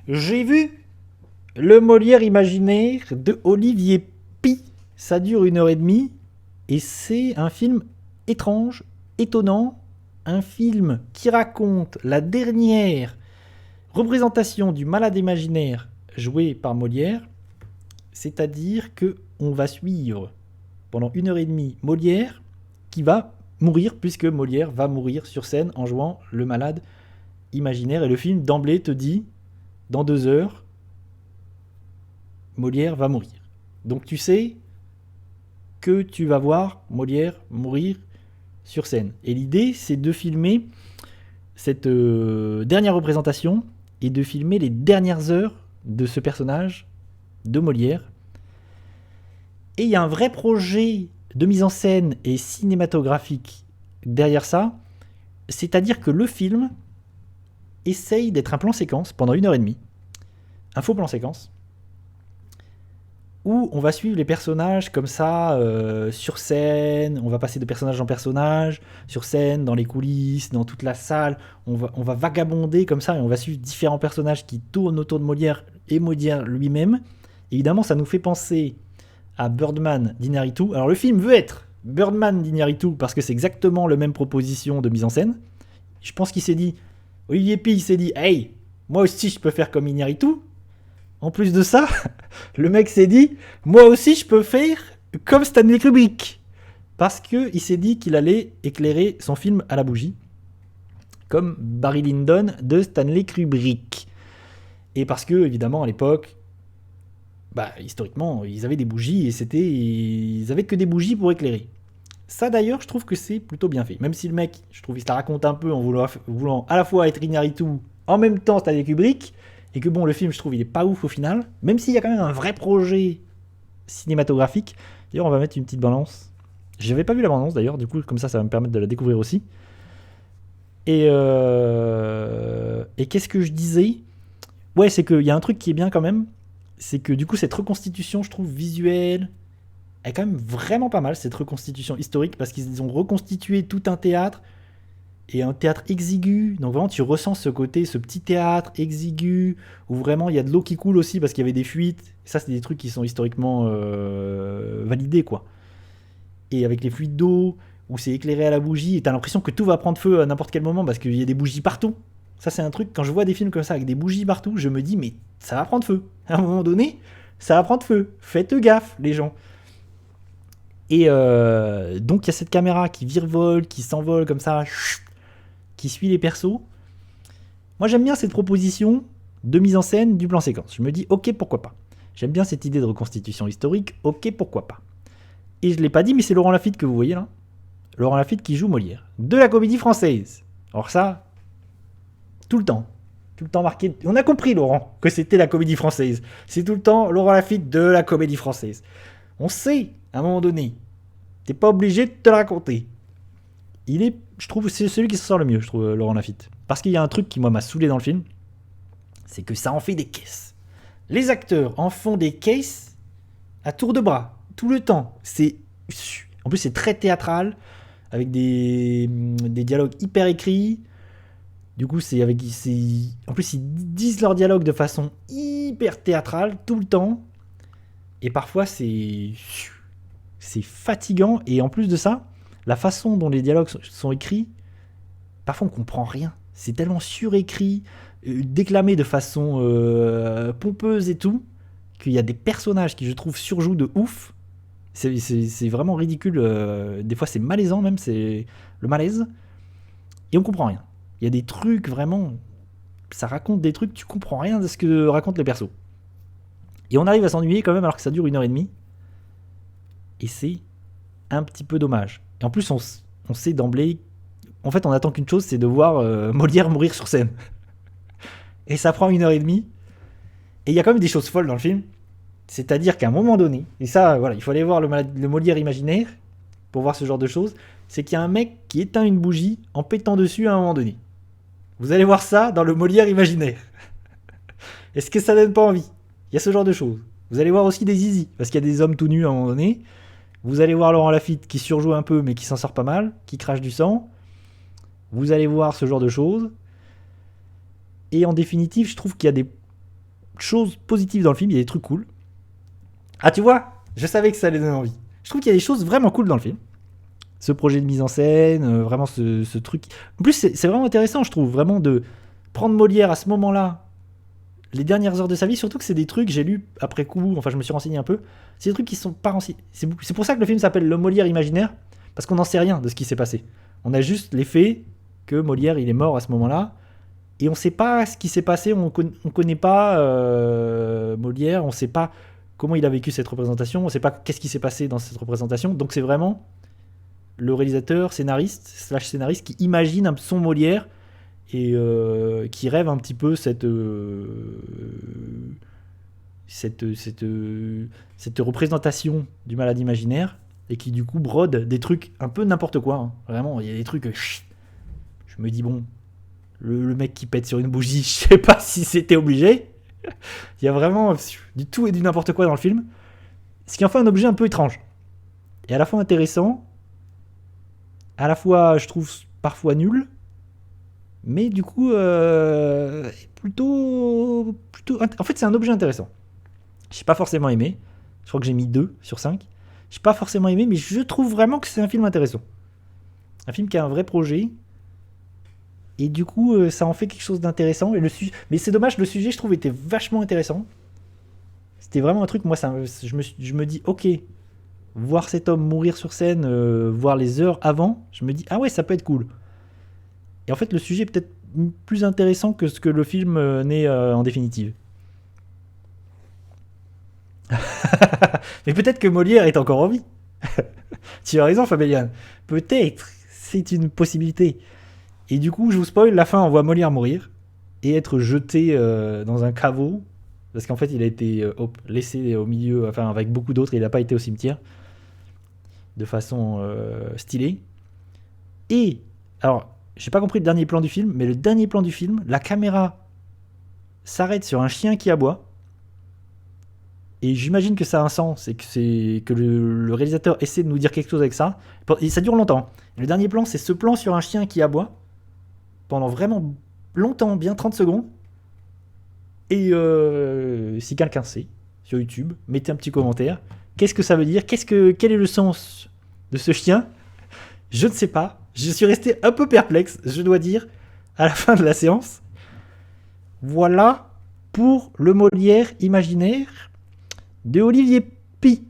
J'ai vu le Molière imaginaire de Olivier Py. Ça dure 1 heure et demie. Et c'est un film étrange, étonnant. Un film qui raconte la dernière représentation du malade imaginaire joué par Molière. C'est-à-dire que on va suivre pendant 1 heure et demie Molière qui va mourir, puisque Molière va mourir sur scène en jouant le malade imaginaire. Et le film d'emblée te dit, dans 2 heures, Molière va mourir. Donc tu sais que tu vas voir Molière mourir sur scène. Et l'idée, c'est de filmer cette dernière représentation et de filmer les dernières heures de ce personnage de Molière. Et il y a un vrai projet de mise en scène et cinématographique derrière ça, c'est-à-dire que le film essaye d'être un plan séquence pendant 1 heure et demie, un faux plan séquence, où on va suivre les personnages comme ça, sur scène, on va passer de personnage en personnage, sur scène, dans les coulisses, dans toute la salle, on va vagabonder comme ça, et on va suivre différents personnages qui tournent autour de Molière et Molière lui-même. Évidemment, ça nous fait penser à Birdman d'Iñárritu. Alors le film veut être Birdman d'Iñárritu parce que c'est exactement la même proposition de mise en scène. Je pense qu'il s'est dit, Olivier Py s'est dit, hey, moi aussi je peux faire comme Iñárritu. En plus de ça, le mec s'est dit, moi aussi je peux faire comme Stanley Kubrick. Parce qu'il s'est dit qu'il allait éclairer son film à la bougie, comme Barry Lyndon de Stanley Kubrick. Et parce que, évidemment, à l'époque, historiquement, ils avaient des bougies et ils avaient que des bougies pour éclairer. Ça d'ailleurs, je trouve que c'est plutôt bien fait. Même si le mec, je trouve, il se la raconte un peu en voulant à la fois être Iñárritu, en même temps Stanley Kubrick, et que bon, le film, je trouve, il est pas ouf au final, même s'il y a quand même un vrai projet cinématographique. D'ailleurs, on va mettre une petite balance. J'avais pas vu la bande-annonce d'ailleurs, du coup, comme ça va me permettre de la découvrir aussi. Et qu'est-ce que je disais ? Ouais, c'est qu'il y a un truc qui est bien quand même, c'est que du coup, cette reconstitution, je trouve, visuelle, elle est quand même vraiment pas mal, cette reconstitution historique, parce qu'ils ont reconstitué tout un théâtre, et un théâtre exigu, donc vraiment tu ressens ce côté, ce petit théâtre exigu, où vraiment il y a de l'eau qui coule aussi, parce qu'il y avait des fuites, ça c'est des trucs qui sont historiquement validés, quoi. Et avec les fuites d'eau, où c'est éclairé à la bougie, et t'as l'impression que tout va prendre feu à n'importe quel moment, parce qu'il y a des bougies partout. Ça c'est un truc, quand je vois des films comme ça, avec des bougies partout, je me dis, mais ça va prendre feu. À un moment donné, ça va prendre feu. Faites gaffe, les gens. Et donc il y a cette caméra qui virevolte, qui s'envole comme ça, qui suit les persos. Moi j'aime bien cette proposition de mise en scène du plan séquence. Je me dis ok, pourquoi pas. J'aime bien cette idée de reconstitution historique, ok, pourquoi pas. Et je l'ai pas dit, mais c'est Laurent Lafitte que vous voyez là. Laurent Lafitte qui joue Molière. De la comédie française. Alors ça, tout le temps marqué. On a compris, Laurent, que c'était la comédie française. C'est tout le temps Laurent Lafitte de la comédie française. On sait, à un moment donné. T'es pas obligé de te le raconter. Je trouve, c'est celui qui s'en sort le mieux, je trouve, Laurent Lafitte. Parce qu'il y a un truc qui, moi, m'a saoulé dans le film, c'est que ça en fait des caisses. Les acteurs en font des caisses à tour de bras, tout le temps. En plus, c'est très théâtral, avec des dialogues hyper écrits. Du coup, en plus, ils disent leurs dialogues de façon hyper théâtrale, tout le temps. Et parfois, c'est fatigant. Et en plus de ça, la façon dont les dialogues sont écrits, parfois on comprend rien. C'est tellement surécrit, déclamé de façon pompeuse et tout, qu'il y a des personnages qui, je trouve, surjouent de ouf. C'est vraiment ridicule. Des fois, c'est malaisant même, c'est le malaise. Et on comprend rien. Il y a des trucs vraiment... Ça raconte des trucs, tu comprends rien de ce que racontent les persos. Et on arrive à s'ennuyer quand même alors que ça dure 1 heure et demie. Et c'est un petit peu dommage. Et en plus, on sait d'emblée... En fait, on attend qu'une chose, c'est de voir Molière mourir sur scène. Et ça prend 1 heure et demie. Et il y a quand même des choses folles dans le film. C'est-à-dire qu'à un moment donné, et ça, voilà, il faut aller voir le Molière imaginaire pour voir ce genre de choses, c'est qu'il y a un mec qui éteint une bougie en pétant dessus à un moment donné. Vous allez voir ça dans le Molière imaginaire. Est-ce que ça donne pas envie ? Il y a ce genre de choses. Vous allez voir aussi des zizi, parce qu'il y a des hommes tout nus à un moment donné. Vous allez voir Laurent Lafitte qui surjoue un peu, mais qui s'en sort pas mal, qui crache du sang. Vous allez voir ce genre de choses. Et en définitive, je trouve qu'il y a choses positives dans le film, il y a des trucs cool. Ah, tu vois, je savais que ça allait donner envie. Je trouve qu'il y a des choses vraiment cool dans le film. Ce projet de mise en scène, vraiment ce truc. En plus, c'est vraiment intéressant, je trouve, vraiment de prendre Molière à ce moment-là, les dernières heures de sa vie, surtout que c'est des trucs, j'ai lu après coup, enfin je me suis renseigné un peu, c'est des trucs qui sont pas renseignés. C'est pour ça que le film s'appelle Le Molière imaginaire, parce qu'on n'en sait rien de ce qui s'est passé. On a juste les faits que Molière il est mort à ce moment-là, et on sait pas ce qui s'est passé, on connaît pas Molière, on sait pas comment il a vécu cette représentation, on sait pas qu'est-ce qui s'est passé dans cette représentation, donc c'est vraiment le réalisateur, scénariste qui imagine son Molière et qui rêve un petit peu cette représentation du malade imaginaire et qui du coup brode des trucs un peu n'importe quoi, hein. Vraiment il y a des trucs je me dis bon, le mec qui pète sur une bougie, je sais pas si c'était obligé. Il y a vraiment du tout et du n'importe quoi dans le film, ce qui en fait un objet un peu étrange et à la fois intéressant, à la fois je trouve parfois nul, mais du coup plutôt en fait c'est un objet intéressant. J'ai pas forcément aimé, je crois que j'ai mis 2 sur 5. J'ai pas forcément aimé, mais je trouve vraiment que c'est un film intéressant, un film qui a un vrai projet, et du coup ça en fait quelque chose d'intéressant. Mais c'est dommage, le sujet je trouve était vachement intéressant, c'était vraiment un truc, moi ça, je me dis ok, voir cet homme mourir sur scène, voir les heures avant, je me dis ah ouais ça peut être cool. Et en fait le sujet est peut-être plus intéressant que ce que le film n'est en définitive. Mais peut-être que Molière est encore en vie. Tu as raison Fabien, peut-être, c'est une possibilité. Et du coup je vous spoil, la fin on voit Molière mourir et être jeté dans un caveau, parce qu'en fait il a été laissé au milieu, enfin avec beaucoup d'autres, il n'a pas été au cimetière de façon stylée. Et alors j'ai pas compris le dernier plan du film, mais le dernier plan du film, la caméra s'arrête sur un chien qui aboie. Et j'imagine que ça a un sens, et que le réalisateur essaie de nous dire quelque chose avec ça. Et ça dure longtemps. Et le dernier plan, c'est ce plan sur un chien qui aboie pendant vraiment longtemps, bien 30 secondes. Et si quelqu'un sait, sur YouTube, mettez un petit commentaire. Qu'est-ce que ça veut dire ? Quel est le sens de ce chien ? Je ne sais pas. Je suis resté un peu perplexe, je dois dire, à la fin de la séance. Voilà pour le Molière imaginaire de Olivier Py.